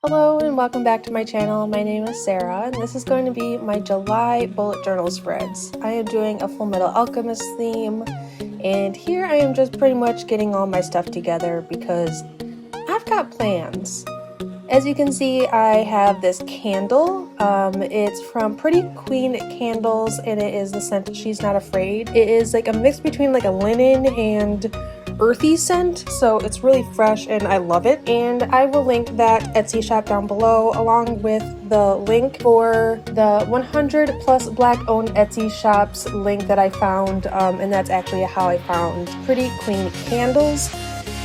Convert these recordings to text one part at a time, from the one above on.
Hello and welcome back to my channel. My name is Sarah and this is going to be my July bullet journal spreads. I am doing a Fullmetal Alchemist theme and here I am just pretty much getting all my stuff together because I've got plans. As you can see, I have this candle. It's from Pretty Queen Candles and it is the scent She's Not Afraid. It is like a mix between like a linen and earthy scent, so it's really fresh and I love it. And I will link that Etsy shop down below along with the link for the 100 plus black owned Etsy shops link that I found, and that's actually how I found Pretty Queen Candles.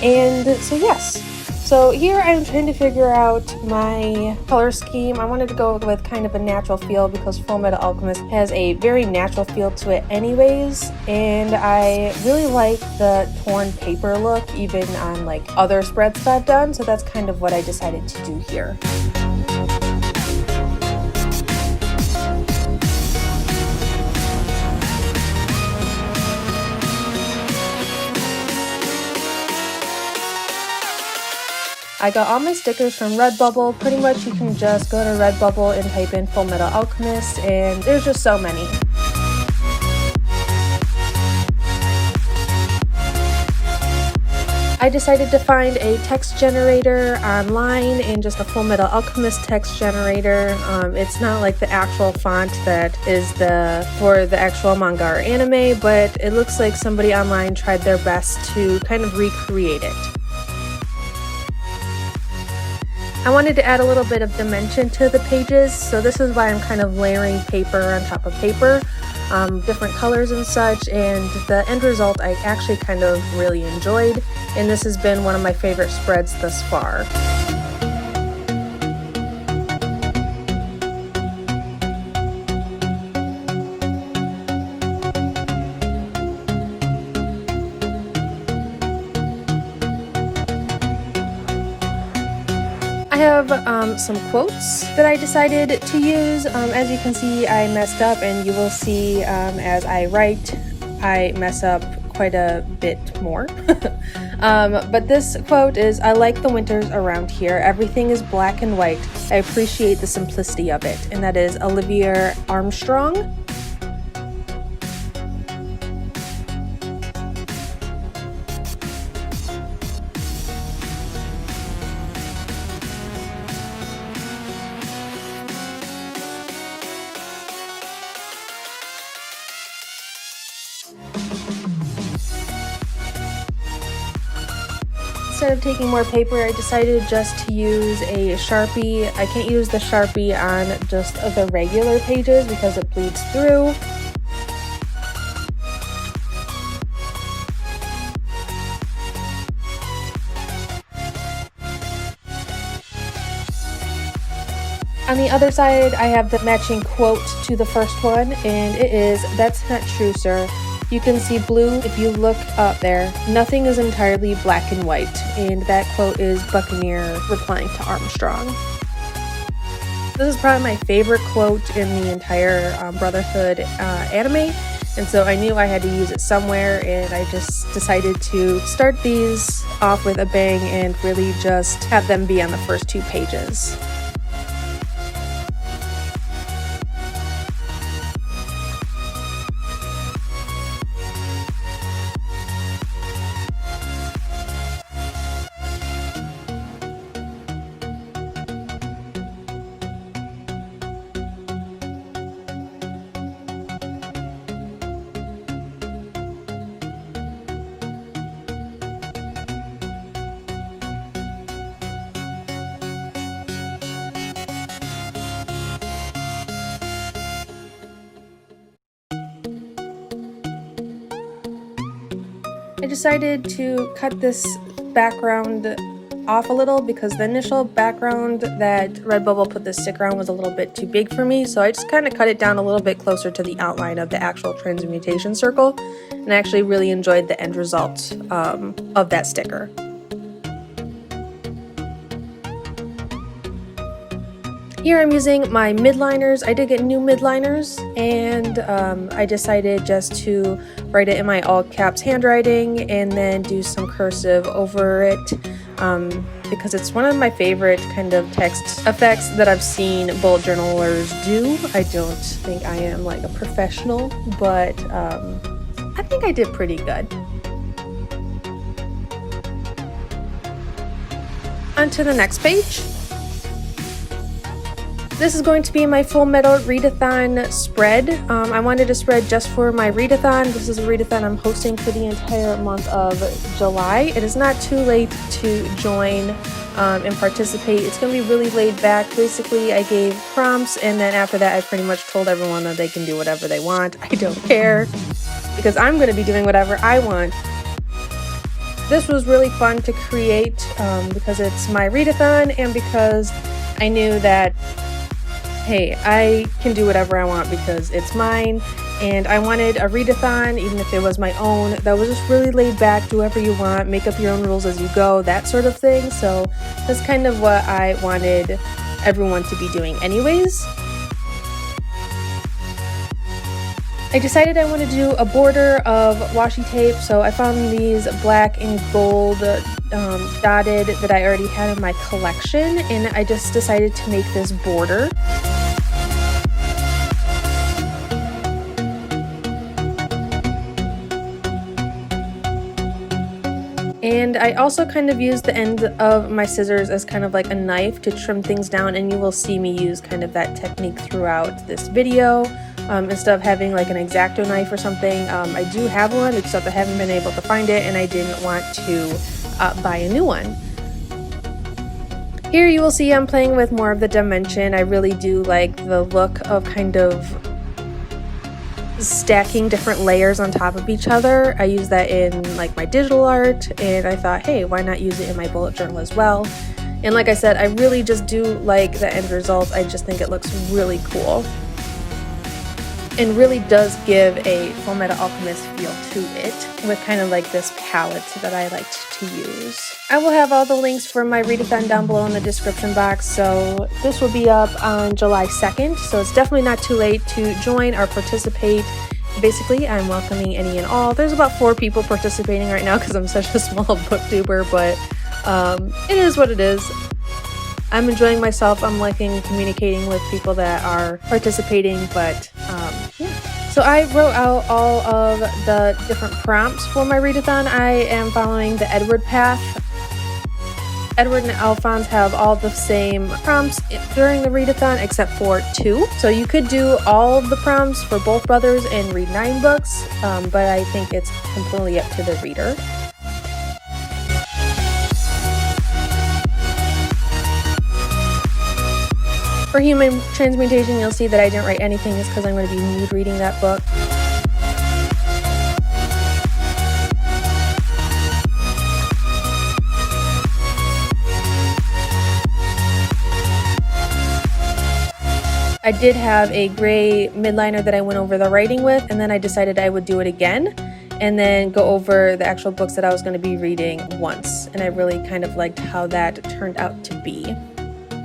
And so yes, so here I'm trying to figure out my color scheme. I wanted to go with kind of a natural feel because Fullmetal Alchemist has a very natural feel to it anyways, and I really like the torn paper look even on like other spreads that I've done, so that's kind of what I decided to do here. I got all my stickers from Redbubble. Pretty much you can just go to Redbubble and type in Fullmetal Alchemist and there's just so many. I decided to find a text generator online and just a Fullmetal Alchemist text generator. It's not like the actual font that is for the actual manga or anime, but it looks like somebody online tried their best to kind of recreate it. I wanted to add a little bit of dimension to the pages, so this is why I'm kind of layering paper on top of paper, different colors and such, and the end result I actually kind of really enjoyed, and this has been one of my favorite spreads thus far. I have some quotes that I decided to use. As you can see, I messed up, and you will see as I write, I mess up quite a bit more. But this quote is, "I like the winters around here. Everything is black and white. I appreciate the simplicity of it." And that is Olivia Armstrong. Instead of taking more paper, I decided just to use a Sharpie. I can't use the Sharpie on just the regular pages because it bleeds through. On the other side, I have the matching quote to the first one, and it is, "That's not true, sir. You can see blue if you look up there. Nothing is entirely black and white." And that quote is Buccaneer replying to Armstrong. This is probably my favorite quote in the entire Brotherhood anime, and so I knew I had to use it somewhere, and I just decided to start these off with a bang and really just have them be on the first two pages. I decided to cut this background off a little because the initial background that Redbubble put the sticker on was a little bit too big for me, so I just kind of cut it down a little bit closer to the outline of the actual transmutation circle, and I actually really enjoyed the end result of that sticker. Here I'm using my midliners. I did get new midliners, and I decided just to write it in my all caps handwriting and then do some cursive over it. because it's one of my favorite kind of text effects that I've seen bullet journalers do. I don't think I am like a professional, but I think I did pretty good. On to the next page. This is going to be my Fullmetal Readathon Spread. I wanted a spread just for my readathon. This is a readathon I'm hosting for the entire month of July. It is not too late to join and participate. It's going to be really laid back. Basically, I gave prompts, and then after that, I pretty much told everyone that they can do whatever they want. I don't care, because I'm going to be doing whatever I want. This was really fun to create because it's my readathon, and because I knew that, hey, I can do whatever I want because it's mine, and I wanted a readathon, even if it was my own, that was just really laid back, do whatever you want, make up your own rules as you go, that sort of thing. So that's kind of what I wanted everyone to be doing anyways. I decided I wanted to do a border of washi tape, so I found these black and gold dotted that I already had in my collection, and I just decided to make this border. And I also kind of used the end of my scissors as kind of like a knife to trim things down, and you will see me use kind of that technique throughout this video. Instead of having like an X-Acto knife or something, I do have one, except I haven't been able to find it, and I didn't want to buy a new one. Here you will see I'm playing with more of the dimension. I really do like the look of kind of stacking different layers on top of each other. I use that in like my digital art, and I thought, hey, why not use it in my bullet journal as well? And like I said, I really just do like the end result. I just think it looks really cool and really does give a Fullmetal Alchemist feel to it, with kind of like this palette that I liked to use. I will have all the links for my readathon down below in the description box, so this will be up on July 2nd, so it's definitely not too late to join or participate. Basically, I'm welcoming any and all. There's about 4 people participating right now because I'm such a small booktuber, but it is what it is. I'm enjoying myself. I'm liking communicating with people that are participating, but yeah. So I wrote out all of the different prompts for my readathon. I am following the Edward path. Edward and Alphonse have all the same prompts during the readathon except for 2. So you could do all of the prompts for both brothers and read 9 books, but I think it's completely up to the reader. For Human Transmutation, you'll see that I didn't write anything. It's because I'm going to be mood reading that book. I did have a gray midliner that I went over the writing with, and then I decided I would do it again and then go over the actual books that I was going to be reading once. And I really kind of liked how that turned out to be.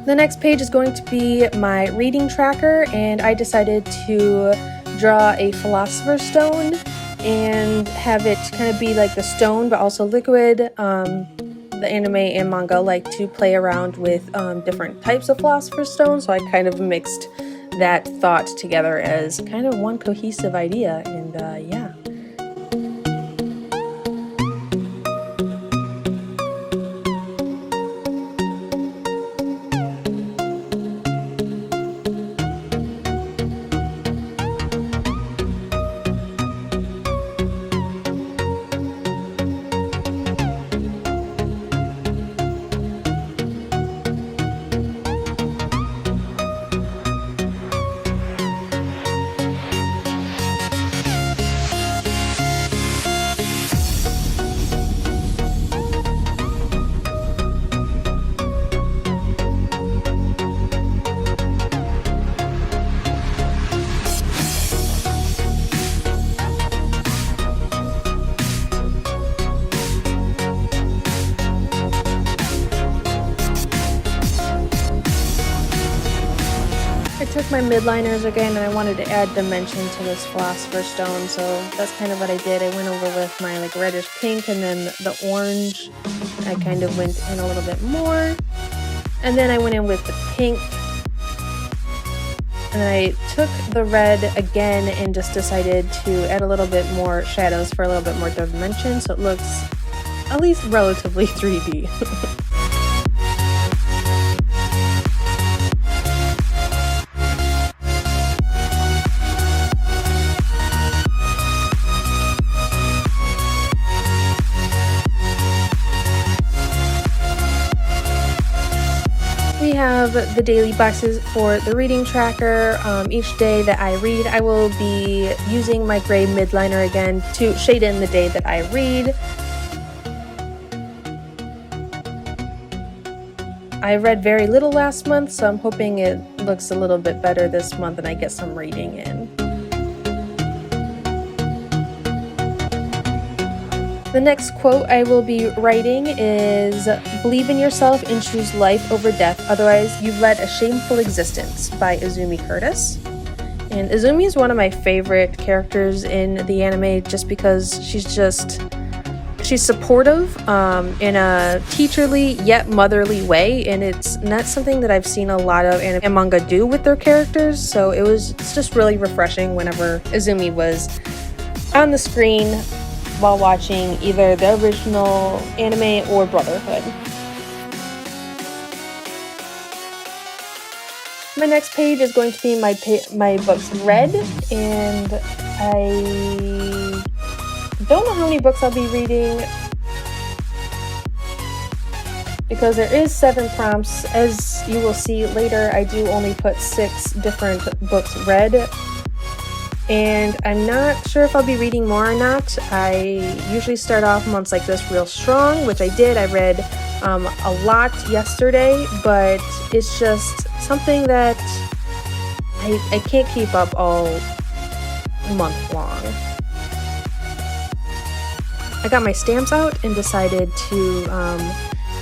The next page is going to be my reading tracker, and I decided to draw a philosopher's stone and have it kind of be like the stone but also liquid. The anime and manga like to play around with different types of philosopher's stone, so I kind of mixed that thought together as kind of one cohesive idea, and yeah. I took my midliners again, and I wanted to add dimension to this philosopher's stone, so that's kind of what I did. I went over with my like reddish pink and then the orange I kind of went in a little bit more. And then I went in with the pink. And then I took the red again and just decided to add a little bit more shadows for a little bit more dimension, so it looks at least relatively 3D. We have the daily boxes for the reading tracker. Each day that I read, I will be using my gray midliner again to shade in the day that I read. I read very little last month, so I'm hoping it looks a little bit better this month and I get some reading in. The next quote I will be writing is, "Believe in yourself and choose life over death, otherwise you've led a shameful existence," by Izumi Curtis. And Izumi is one of my favorite characters in the anime just because she's supportive in a teacherly yet motherly way, and it's not something that I've seen a lot of anime and manga do with their characters, so it's just really refreshing whenever Izumi was on the screen while watching either the original anime or Brotherhood. My next page is going to be my books read, and I don't know how many books I'll be reading because there is 7 prompts. As you will see later, I do only put 6 different books read. And I'm not sure if I'll be reading more or not. I usually start off months like this real strong, which I did. I read a lot yesterday, but it's just something that I can't keep up all month long. I got my stamps out and decided to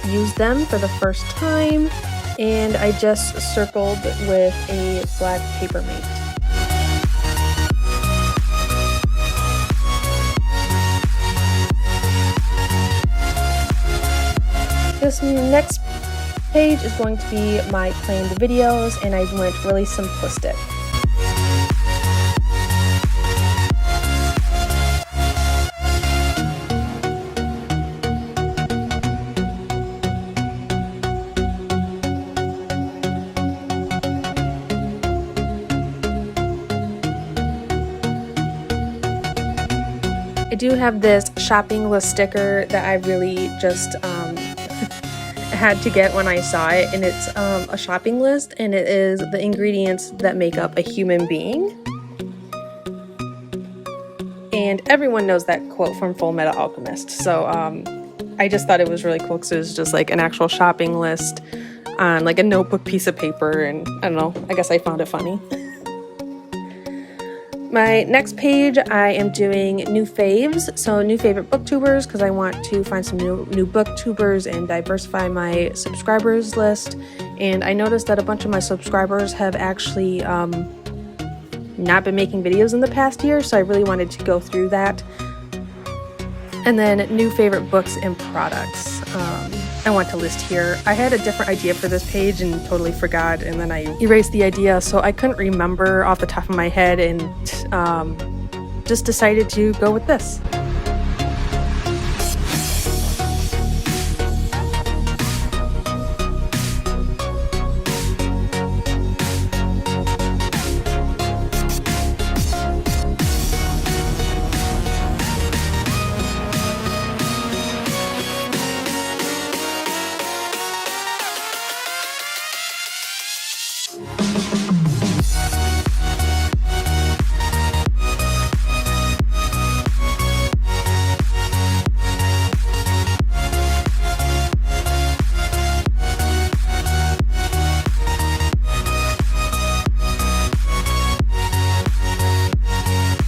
use them for the first time, and I just circled with a black paper mate. This next page is going to be my planned videos, and I went really simplistic. I do have this shopping list sticker that I really just had to get when I saw it, and it's a shopping list, and it is the ingredients that make up a human being. And everyone knows that quote from Fullmetal Alchemist, so I just thought it was really cool because it was just like an actual shopping list on like a notebook piece of paper, and I don't know, I guess I found it funny. My next page, I am doing new faves, so new favorite booktubers, because I want to find some new booktubers and diversify my subscribers list. And I noticed that a bunch of my subscribers have actually not been making videos in the past year, so I really wanted to go through that. And then new favorite books and products. I want to list here. I had a different idea for this page and totally forgot, and then I erased the idea, so I couldn't remember off the top of my head, and just decided to go with this.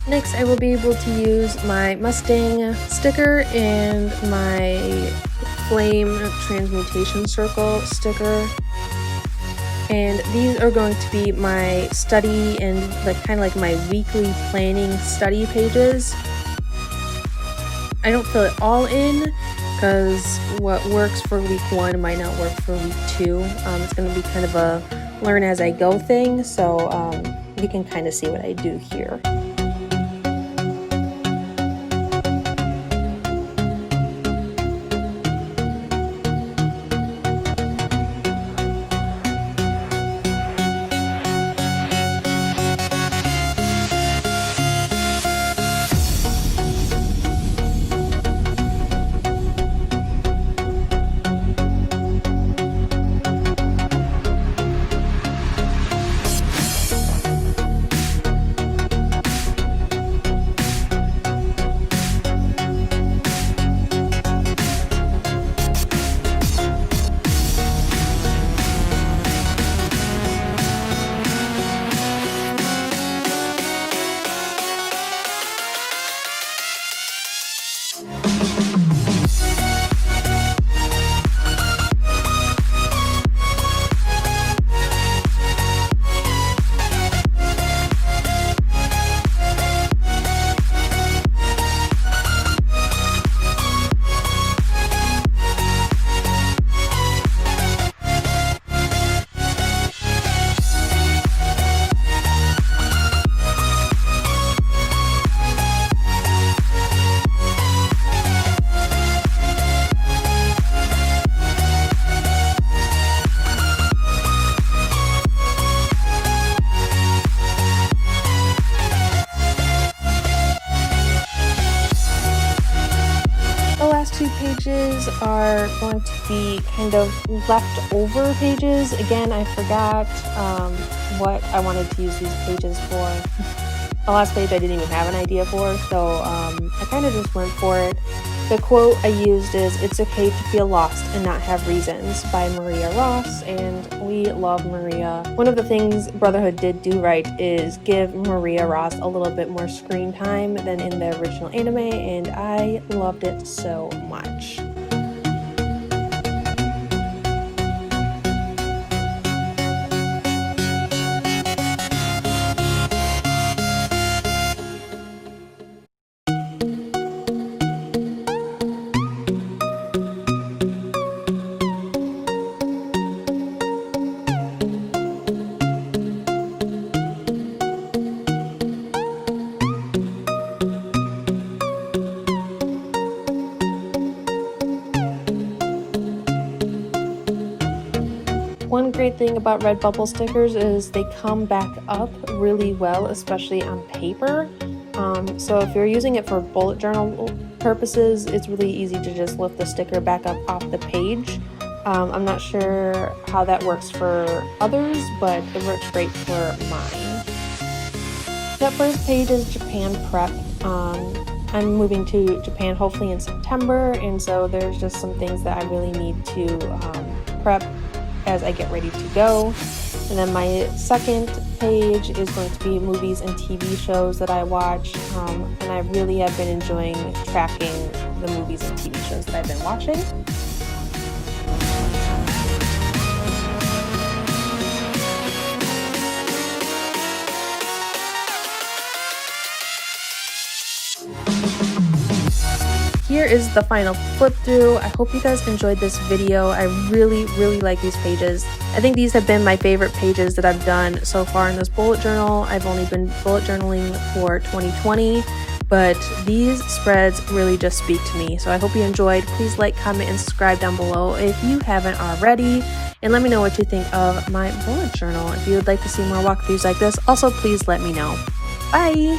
Next, I will be able to use my Mustang sticker and my Flame Transmutation Circle sticker. And these are going to be my study and kind of like my weekly planning study pages. I don't fill it all in, because what works for week 1 might not work for week 2. It's going to be kind of a learn as I go thing, so you can kind of see what I do here. Pages are going to be kind of leftover pages. Again, I forgot what I wanted to use these pages for. The last page I didn't even have an idea for, so I kind of just went for it. The quote I used is, "It's okay to feel lost and not have reasons," by Maria Ross, and we love Maria. One of the things Brotherhood did do right is give Maria Ross a little bit more screen time than in the original anime, and I loved it so much. One great thing about Redbubble stickers is they come back up really well, especially on paper. So if you're using it for bullet journal purposes, it's really easy to just lift the sticker back up off the page. I'm not sure how that works for others, but it works great for mine. That first page is Japan prep. I'm moving to Japan hopefully in September, and so there's just some things that I really need to prep as I get ready to go. And then my second page is going to be movies and TV shows that I watch, and I really have been enjoying tracking the movies and TV shows that I've been watching. Here is the final flip through. I hope you guys enjoyed this video. I really like these pages. I think these have been my favorite pages that I've done so far in this bullet journal. I've only been bullet journaling for 2020, but these spreads really just speak to me. So I hope you enjoyed. Please like, comment, and subscribe down below if you haven't already. And let me know what you think of my bullet journal. If you would like to see more walkthroughs like this, also please let me know. Bye!